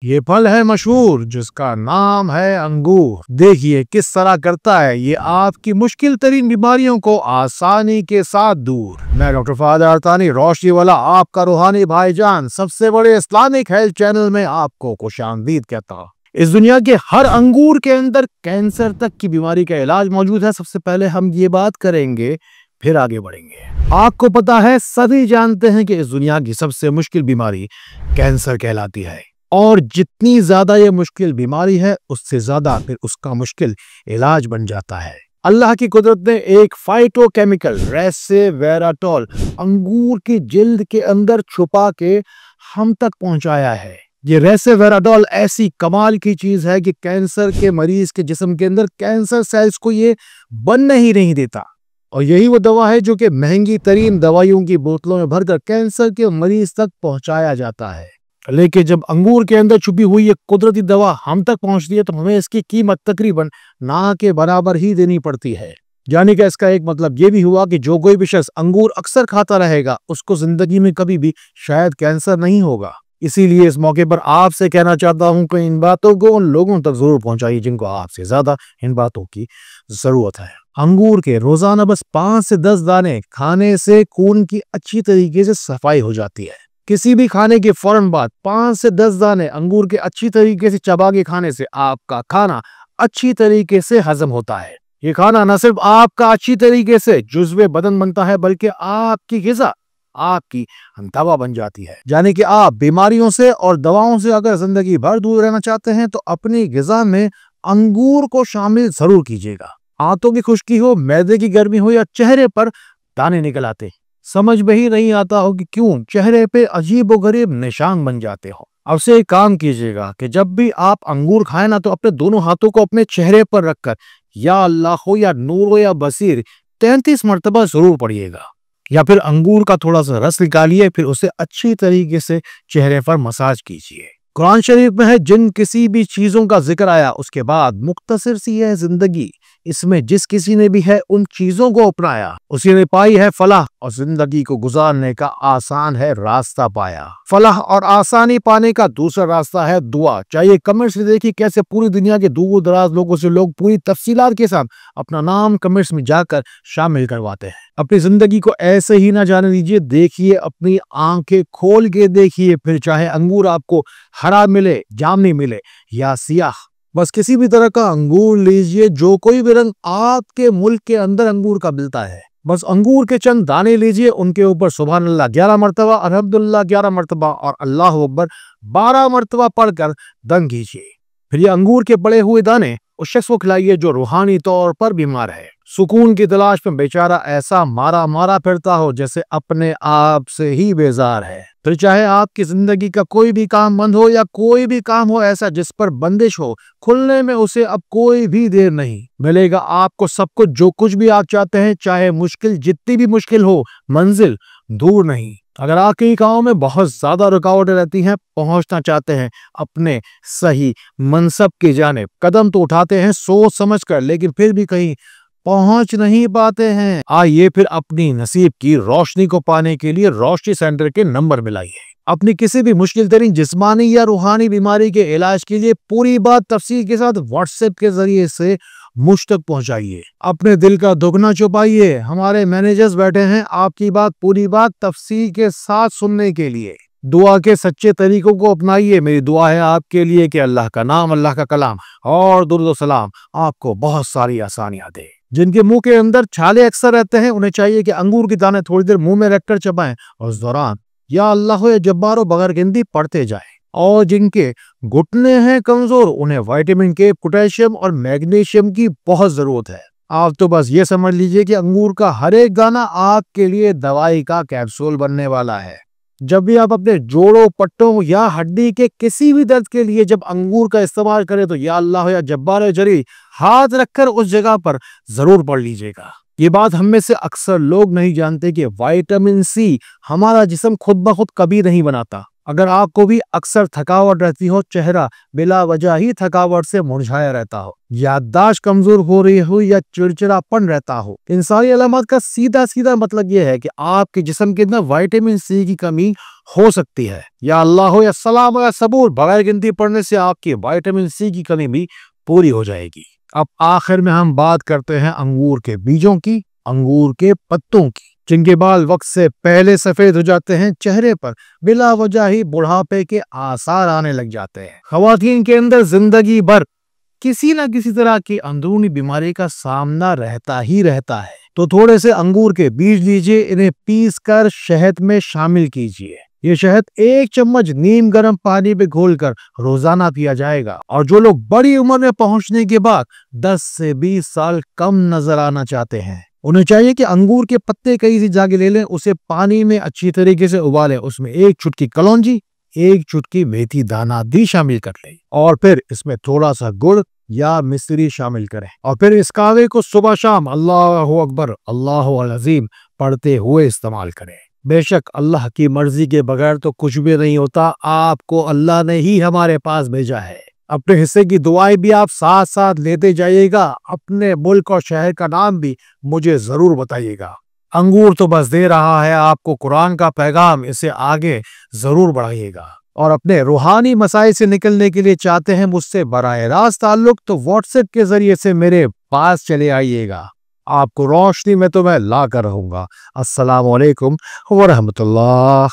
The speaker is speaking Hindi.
ये फल है मशहूर जिसका नाम है अंगूर। देखिए किस तरह करता है ये आपकी मुश्किल तरीन बीमारियों को आसानी के साथ दूर। मैं डॉक्टर फहद अरतानी रोशनी वाला आपका रूहानी भाईजान सबसे बड़े इस्लामिक हेल्थ चैनल में आपको खुशामदीद कहता हूँ। इस दुनिया के हर अंगूर के अंदर कैंसर तक की बीमारी का इलाज मौजूद है। सबसे पहले हम ये बात करेंगे, फिर आगे बढ़ेंगे। आपको पता है, सभी जानते हैं कि इस दुनिया की सबसे मुश्किल बीमारी कैंसर कहलाती है, और जितनी ज्यादा ये मुश्किल बीमारी है उससे ज्यादा फिर उसका मुश्किल इलाज बन जाता है। अल्लाह की कुदरत ने एक फाइटोकेमिकल रेसेवेराट्रोल अंगूर की जिल्द के अंदर छुपा के हम तक पहुंचाया है। ये रेसेवेराट्रोल ऐसी कमाल की चीज है कि कैंसर के मरीज के जिस्म के अंदर कैंसर सेल्स को ये बनने ही नहीं देता, और यही वो दवा है जो कि महंगी तरीन दवाइयों की बोतलों में भरकर कैंसर के मरीज तक पहुंचाया जाता है। लेकिन जब अंगूर के अंदर छुपी हुई ये कुदरती दवा हम तक पहुंचती है तो हमें इसकी कीमत तकरीबन ना के बराबर ही देनी पड़ती है। यानी कि इसका एक मतलब ये भी हुआ कि जो कोई भी शख्स अंगूर अक्सर खाता रहेगा उसको जिंदगी में कभी भी शायद कैंसर नहीं होगा। इसीलिए इस मौके पर आपसे कहना चाहता हूं कि इन बातों को उन लोगों तक जरूर पहुंचाइए जिनको आपसे ज्यादा इन बातों की जरूरत है। अंगूर के रोजाना बस 5 से 10 दाने खाने से खून की अच्छी तरीके से सफाई हो जाती है। किसी भी खाने के फौरन बाद 5 से 10 दाने अंगूर के अच्छी तरीके से चबा के खाने से आपका खाना अच्छी तरीके से हजम होता है। ये खाना न सिर्फ आपका अच्छी तरीके से जुज़्वे बदन बनता है बल्कि आपकी ग़िज़ा आपकी दवा बन जाती है। यानी कि आप बीमारियों से और दवाओं से अगर जिंदगी भर दूर रहना चाहते हैं तो अपनी ग़िज़ा में अंगूर को शामिल जरूर कीजिएगा। आंतों की खुश्की हो, मैदे की गर्मी हो या चेहरे पर दाने निकल आते, समझ में ही नहीं आता हो कि क्यों चेहरे पे अजीबोगरीब निशान बन जाते हो, अब से एक काम कीजिएगा कि जब भी आप अंगूर खाएं ना तो अपने दोनों हाथों को अपने चेहरे पर रखकर या अल्लाह हो या नूर हो या बसीर 33 मरतबा जरूर पढ़िएगा। या फिर अंगूर का थोड़ा सा रस निकालिए, फिर उसे अच्छी तरीके से चेहरे पर मसाज कीजिए। कुरान शरीफ में है, जिन किसी भी चीजों का जिक्र आया उसके बाद मुख्तसर सी है जिंदगी, इसमें जिस किसी ने भी है उन चीजों को अपनाया उसी ने पाई है फलाह, और जिंदगी को गुजारने का आसान है रास्ता पाया। फलाह और आसानी पाने का दूसरा रास्ता है दुआ। चाहिए कमेंट्स में देखिए कैसे पूरी दुनिया के दूर दराज लोगों से लोग पूरी तफसीलात के साथ अपना नाम कमेंट्स में जाकर शामिल करवाते हैं। अपनी जिंदगी को ऐसे ही ना जाने दीजिए, देखिए, अपनी आंखें खोल के देखिए, फिर चाहे अंगूर आपको हरा मिले, जामनी मिले या सियाह, बस किसी भी तरह का अंगूर लीजिए, जो कोई भी रंग आपके मुल्क के अंदर अंगूर का मिलता है। बस अंगूर के चंद दाने लीजिए, उनके ऊपर सुभान अल्लाह 11 मरतबा, अल्हम्दुलिल्लाह 11 मरतबा और अल्लाह अकबर 12 मरतबा पढ़कर दम कीजिए। फिर ये अंगूर के पड़े हुए दाने उस शख्स को खिलाइए जो रूहानी तौर पर बीमार है। सुकून की तलाश में बेचारा ऐसा मारा मारा फिरता हो जैसे अपने आप से ही बेजार है। फिर चाहे आपकी जिंदगी का कोई भी काम बंद हो या कोई भी काम हो ऐसा जिस पर बंदिश हो, खुलने में उसे अब कोई भी देर नहीं। मिलेगा आपको सब कुछ, जो कुछ भी आप चाहते हैं, चाहे मुश्किल जितनी भी मुश्किल हो, मंजिल दूर नहीं। अगर आपके गांव में बहुत ज्यादा रुकावटें रहती हैं, पहुंचना चाहते हैं अपने सही मनसब की जानिब, कदम तो उठाते हैं सोच समझ कर, लेकिन फिर भी कहीं पहुंच नहीं पाते हैं, आइए फिर अपनी नसीब की रोशनी को पाने के लिए रोशनी सेंटर के नंबर मिलाइए। अपनी किसी भी मुश्किल तरीन जिस्मानी या रूहानी बीमारी के इलाज के लिए पूरी बात तफसील के साथ व्हाट्सएप के जरिए से मुझ तक पहुंचाइए। अपने दिल का दुख ना छुपाइए, हमारे मैनेजर्स बैठे हैं आपकी बात पूरी बात तफसील के साथ सुनने के लिए। दुआ के सच्चे तरीकों को अपनाइए। मेरी दुआ है आपके लिए कि अल्लाह का नाम, अल्लाह का कलाम और दुरूद सलाम आपको बहुत सारी आसानियां दे। जिनके मुंह के अंदर छाले अक्सर रहते हैं उन्हें चाहिए कि अंगूर के दाने थोड़ी देर मुंह में रखकर चबाएं और उस दौरान या अल्लाह या जब्बारो बगैर गिनती पढ़ते जाएं। और जिनके घुटने हैं कमजोर उन्हें विटामिन के, पोटेशियम और मैग्नीशियम की बहुत जरूरत है। आप तो बस ये समझ लीजिए कि अंगूर का हर एक दाना आपके लिए दवाई का कैप्सूल बनने वाला है। जब भी आप अपने जोड़ों, पट्टों या हड्डी के किसी भी दर्द के लिए जब अंगूर का इस्तेमाल करें तो या अल्लाह या जब्बार जरी हाथ रखकर उस जगह पर जरूर पढ़ लीजिएगा। ये बात हम में से अक्सर लोग नहीं जानते कि विटामिन सी हमारा जिस्म खुद ब खुद कभी नहीं बनाता। अगर आपको भी अक्सर थकावट रहती हो, चेहरा बिला वजह ही थकावट से मुरझाया रहता हो, याददाश्त कमजोर हो रही हो या चिड़चिड़ापन रहता हो, इन सारी अलामत का सीधा सीधा मतलब यह है कि आपके जिस्म के अंदर विटामिन सी की कमी हो सकती है। या अल्लाह हो या सलाम या सबूर, बगैर गिनती पढ़ने से आपकी विटामिन सी की कमी भी पूरी हो जाएगी। अब आखिर में हम बात करते हैं अंगूर के बीजों की, अंगूर के पत्तों की, जिनके बाल वक्त से पहले सफेद हो जाते हैं। चेहरे पर बिला वजह ही बुढ़ापे के आसार आने लग जाते हैं। खवातीन के अंदर जिंदगी भर किसी न किसी तरह की अंदरूनी बीमारी का सामना रहता ही रहता है। तो थोड़े से अंगूर के बीज लीजिए, इन्हें पीस कर शहद में शामिल कीजिए। ये शहद 1 चम्मच नीम गर्म पानी में घोलकर रोजाना पिया जाएगा। और जो लोग बड़ी उम्र में पहुंचने के बाद 10 से 20 साल कम नजर आना चाहते हैं, उन्हें चाहिए कि अंगूर के पत्ते कई सी जाके ले लें, उसे पानी में अच्छी तरीके से उबालें, उसमें 1 चुटकी कलौंजी, 1 चुटकी मेथी दाना भी शामिल कर लें और फिर इसमें थोड़ा सा गुड़ या मिश्री शामिल करें और फिर इस कावे को सुबह शाम अल्लाहु अकबर अल्लाहु अज़ीम पढ़ते हुए इस्तेमाल करें। बेशक अल्लाह की मर्जी के बगैर तो कुछ भी नहीं होता, आपको अल्लाह ने ही हमारे पास भेजा है। अपने हिस्से की दुआएं भी आप साथ साथ लेते जाइएगा। अपने मुल्क और शहर का नाम भी मुझे जरूर बताइएगा। अंगूर तो बस दे रहा है आपको कुरान का पैगाम, इसे आगे जरूर बढ़ाइएगा। और अपने रूहानी मसाइल से निकलने के लिए चाहते हैं मुझसे बराह रास्त ताल्लुक, तो व्हाट्सएप के जरिए से मेरे पास चले आइएगा। आपको रोशनी में तो मैं ला कर रहूंगा। अस्सलाम वालेकुम व रहमतुल्लाह।